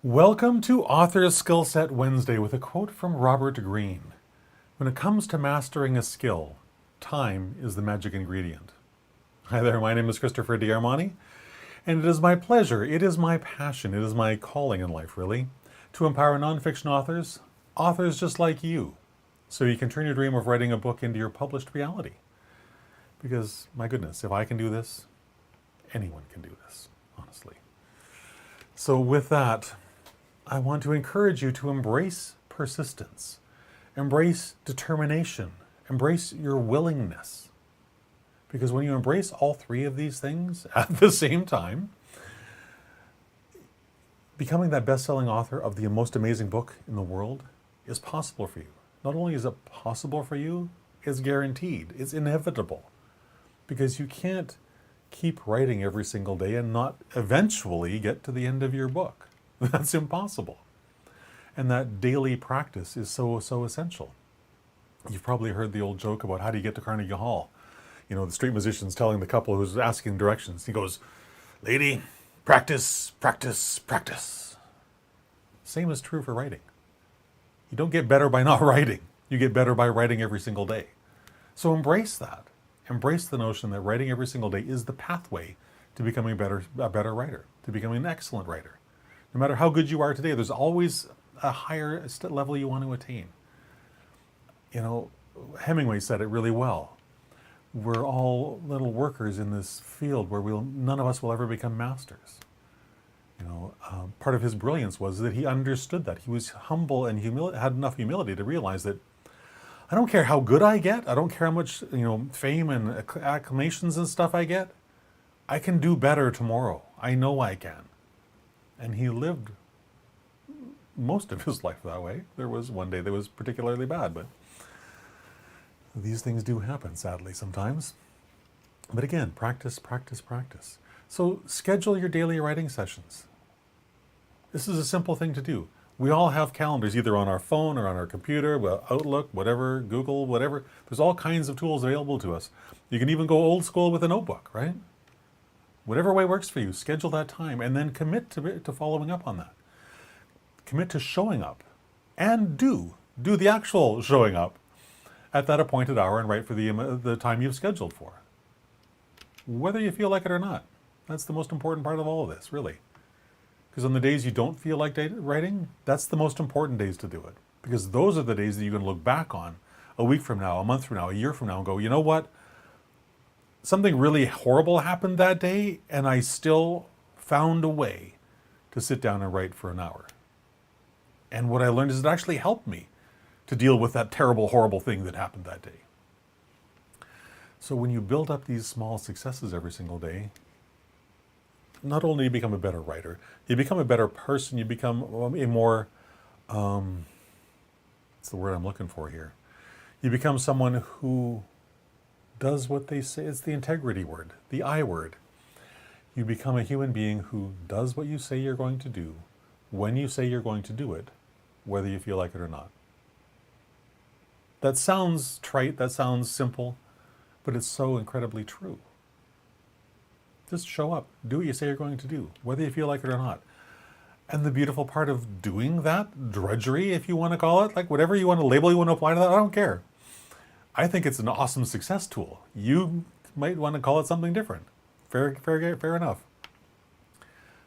Welcome to Author's Skill Set Wednesday with a quote from Robert Greene. When it comes to mastering a skill, time is the magic ingredient. Hi there, my name is Christopher D'Armani, and it is my pleasure, it is my passion, it is my calling in life, really, to empower nonfiction authors just like you, so you can turn your dream of writing a book into your published reality. Because, my goodness, if I can do this, anyone can do this, honestly. So with that, I want to encourage you to embrace persistence, embrace determination, embrace your willingness. Because when you embrace all three of these things at the same time, becoming that best-selling author of the most amazing book in the world is possible for you. Not only is it possible for you, it's guaranteed, it's inevitable. Because you can't keep writing every single day and not eventually get to the end of your book. That's impossible. And that daily practice is so essential. You've probably heard the old joke about how do you get to Carnegie Hall. You know, the street musician's telling the couple who's asking directions. He goes, "Lady, practice, practice, practice." Same is true for writing. You don't get better by not writing. You get better by writing every single day. So embrace that. Embrace the notion that writing every single day is the pathway to becoming a better writer, to becoming an excellent writer. No matter how good you are today, there's always a higher level you want to attain. You know, Hemingway said it really well. We're all little workers in this field where none of us will ever become masters. Part of his brilliance was that he understood that. He was humble and had enough humility to realize that I don't care how good I get. I don't care how much fame and acclamations and stuff I get. I can do better tomorrow. I know I can. And he lived most of his life that way. There was one day that was particularly bad, but these things do happen, sadly, sometimes. But again, practice, practice, practice. So schedule your daily writing sessions. This is a simple thing to do. We all have calendars, either on our phone or on our computer, Outlook, whatever, Google, whatever. There's all kinds of tools available to us. You can even go old school with a notebook, right? Whatever way works for you, schedule that time and then commit to following up on that. Commit to showing up and do the actual showing up at that appointed hour and write for the time you've scheduled for. Whether you feel like it or not. That's the most important part of all of this, really. Because on the days you don't feel like writing, that's the most important days to do it. Because those are the days that you can look back on a week from now, a month from now, a year from now and go, you know what? Something really horrible happened that day and I still found a way to sit down and write for an hour. And what I learned is it actually helped me to deal with that terrible, horrible thing that happened that day. So when you build up these small successes every single day, not only do you become a better writer, you become a better person, you become a more, what's the word I'm looking for here? You become someone who does what they say. It's the integrity word, the I word. You become a human being who does what you say you're going to do, when you say you're going to do it, whether you feel like it or not. That sounds trite, that sounds simple, but it's so incredibly true. Just show up, do what you say you're going to do, whether you feel like it or not. And the beautiful part of doing that, drudgery, if you want to call it, like whatever you want to label you want to apply to that, I don't care. I think it's an awesome success tool. You might want to call it something different. Fair enough.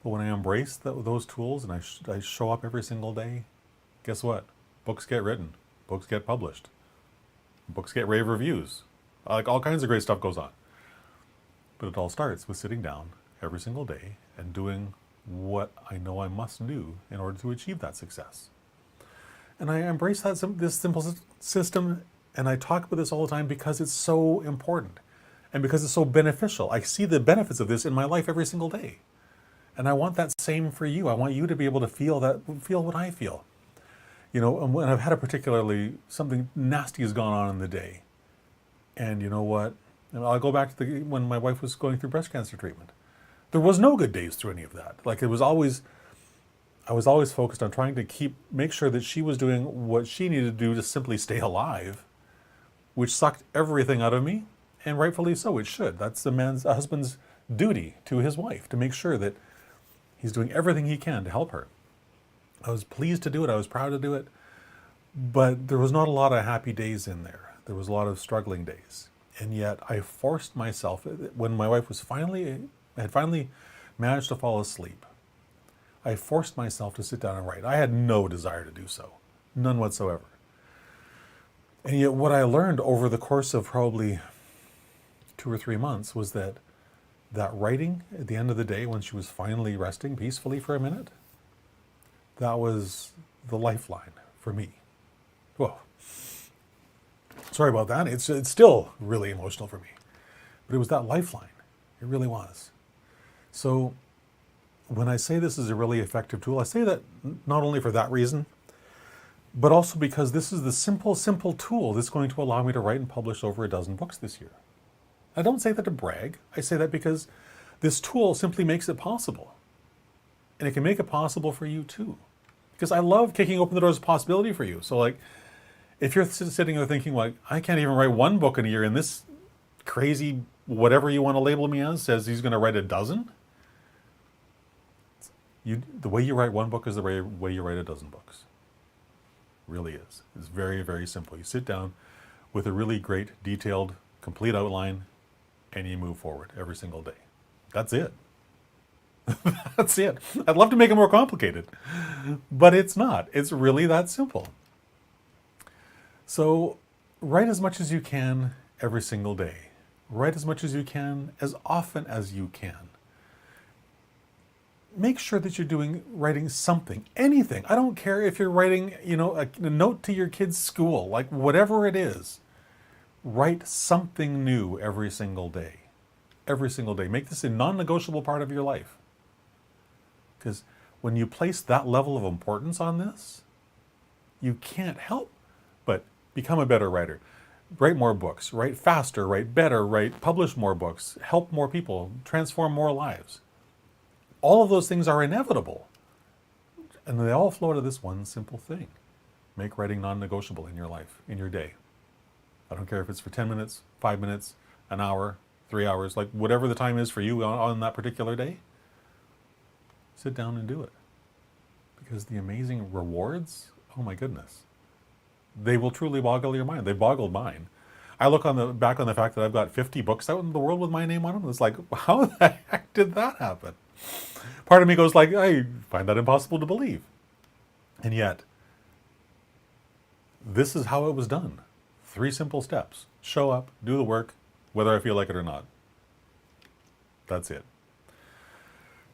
But when I embrace those tools and I show up every single day, guess what? Books get written. Books get published. Books get rave reviews. Like all kinds of great stuff goes on. But it all starts with sitting down every single day and doing what I know I must do in order to achieve that success. And I embrace this simple system, and I talk about this all the time because it's so important and because it's so beneficial. I see the benefits of this in my life every single day. And I want that same for you. I want you to be able to feel what I feel. And when I've had something nasty has gone on in the day. And you know what? I'll go back to when my wife was going through breast cancer treatment. There was no good days through any of that. I was always focused on trying to make sure that she was doing what she needed to do to simply stay alive, which sucked everything out of me, and rightfully so, it should. That's a husband's duty to his wife, to make sure that he's doing everything he can to help her. I was pleased to do it. I was proud to do it. But there was not a lot of happy days in there. There was a lot of struggling days. And yet I forced myself, when my wife had finally managed to fall asleep, I forced myself to sit down and write. I had no desire to do so. None whatsoever. And yet what I learned over the course of probably 2 or 3 months was that writing at the end of the day, when she was finally resting peacefully for a minute, that was the lifeline for me. Whoa. Sorry about that. It's still really emotional for me. But it was that lifeline. It really was. So when I say this is a really effective tool, I say that not only for that reason, but also because this is the simple tool that's going to allow me to write and publish over a dozen books this year. I don't say that to brag. I say that because this tool simply makes it possible. And it can make it possible for you too. Because I love kicking open the doors of possibility for you. So like, if you're sitting there thinking like, I can't even write one book in a year and this crazy, whatever you want to label me as, says he's going to write a dozen, the way you write one book is the way you write a dozen books. Really is. It's very, very simple. You sit down with a really great, detailed, complete outline, and you move forward every single day. That's it. That's it. I'd love to make it more complicated, but it's not. It's really that simple. So write as much as you can every single day. Write as much as you can, as often as you can. Make sure that you're writing something, anything. I don't care if you're writing, a note to your kid's school, like whatever it is. Write something new every single day. Every single day. Make this a non-negotiable part of your life. Because when you place that level of importance on this, you can't help but become a better writer. Write more books, write faster, write better, publish more books, help more people, transform more lives. All of those things are inevitable. And they all flow to this one simple thing. Make writing non-negotiable in your life, in your day. I don't care if it's for 10 minutes, 5 minutes, an hour, 3 hours, like whatever the time is for you on that particular day. Sit down and do it. Because the amazing rewards, oh my goodness, they will truly boggle your mind. They boggled mine. I look back on the fact that I've got 50 books out in the world with my name on them. It's like, how the heck did that happen? Part of me goes like, I find that impossible to believe. And yet, this is how it was done. 3 simple steps. Show up, do the work, whether I feel like it or not. That's it.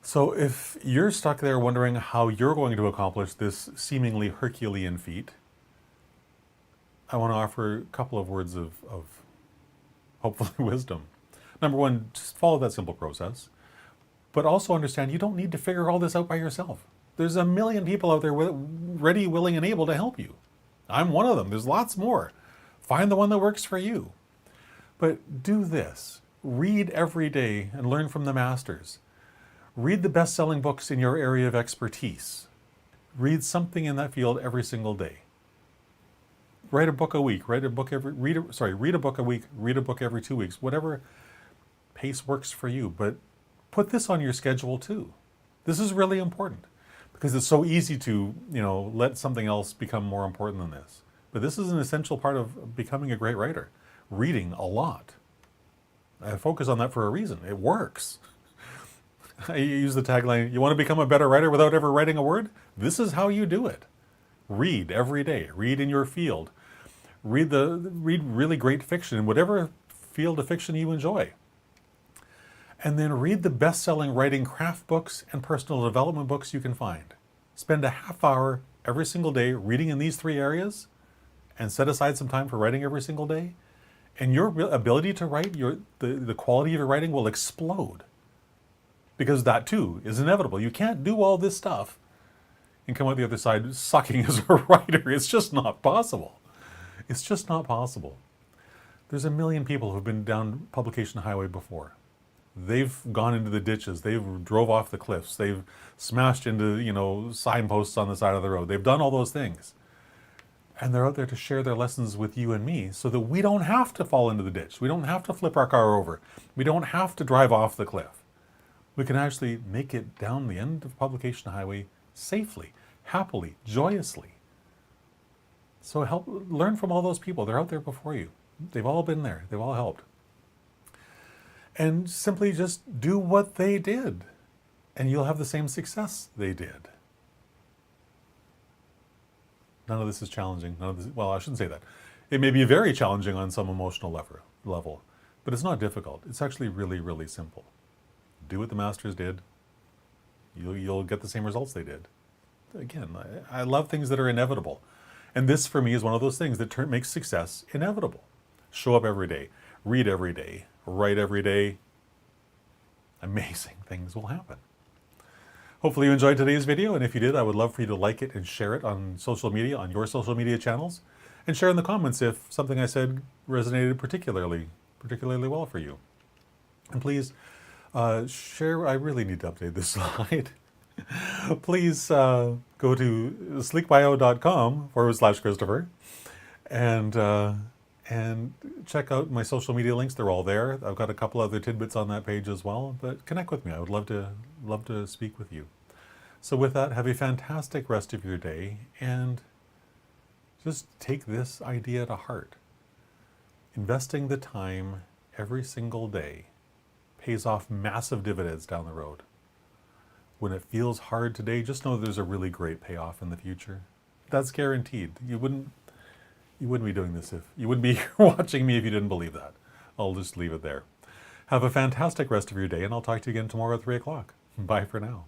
So if you're stuck there wondering how you're going to accomplish this seemingly Herculean feat, I want to offer a couple of words of hopefully wisdom. Number one, just follow that simple process. But also understand you don't need to figure all this out by yourself. There's a million people out there ready, willing, and able to help you. I'm one of them. There's lots more. Find the one that works for you. But do this. Read every day and learn from the masters. Read the best-selling books in your area of expertise. Read something in that field every single day. Write a book a week. Read a book a week. Read a book every 2 weeks. Whatever pace works for you. But put this on your schedule too. This is really important because it's so easy to, let something else become more important than this. But this is an essential part of becoming a great writer. Reading a lot. I focus on that for a reason. It works. I use the tagline, you want to become a better writer without ever writing a word? This is how you do it. Read every day. Read in your field. Read really great fiction in whatever field of fiction you enjoy. And then read the best-selling writing craft books and personal development books you can find. Spend a half hour every single day reading in these 3 areas and set aside some time for writing every single day. And your ability to write, the quality of your writing will explode. Because that too is inevitable. You can't do all this stuff and come out the other side sucking as a writer. It's just not possible. It's just not possible. There's a million people who've been down publication highway before. They've gone into the ditches. They've drove off the cliffs. They've smashed into, signposts on the side of the road. They've done all those things. And they're out there to share their lessons with you and me so that we don't have to fall into the ditch. We don't have to flip our car over. We don't have to drive off the cliff. We can actually make it down the end of publication highway safely, happily, joyously. So learn from all those people. They're out there before you. They've all been there. They've all helped. And simply just do what they did, and you'll have the same success they did. None of this is challenging. None of this, well, I shouldn't say that. It may be very challenging on some emotional level, but it's not difficult. It's actually really, really simple. Do what the masters did. You'll get the same results they did. Again, I love things that are inevitable. And this, for me, is one of those things that makes success inevitable. Show up every day. Read every day. Write every day. Amazing things will happen. Hopefully you enjoyed today's video, and if you did, I would love for you to like it and share it on social media, on your social media channels, and share in the comments if something I said resonated particularly well for you. And please share. I really need to update this slide. Please go to sleekbio.com/Christopher and check out my social media links. They're all there. I've got a couple other tidbits on that page as well, but connect with me. I would love to speak with you. So with that, have a fantastic rest of your day, and just take this idea to heart. Investing the time every single day pays off massive dividends down the road. When it feels hard today, just know there's a really great payoff in the future. That's guaranteed. You wouldn't be doing this if you wouldn't be watching me if you didn't believe that. I'll just leave it there. Have a fantastic rest of your day, and I'll talk to you again tomorrow at 3 o'clock. Bye for now.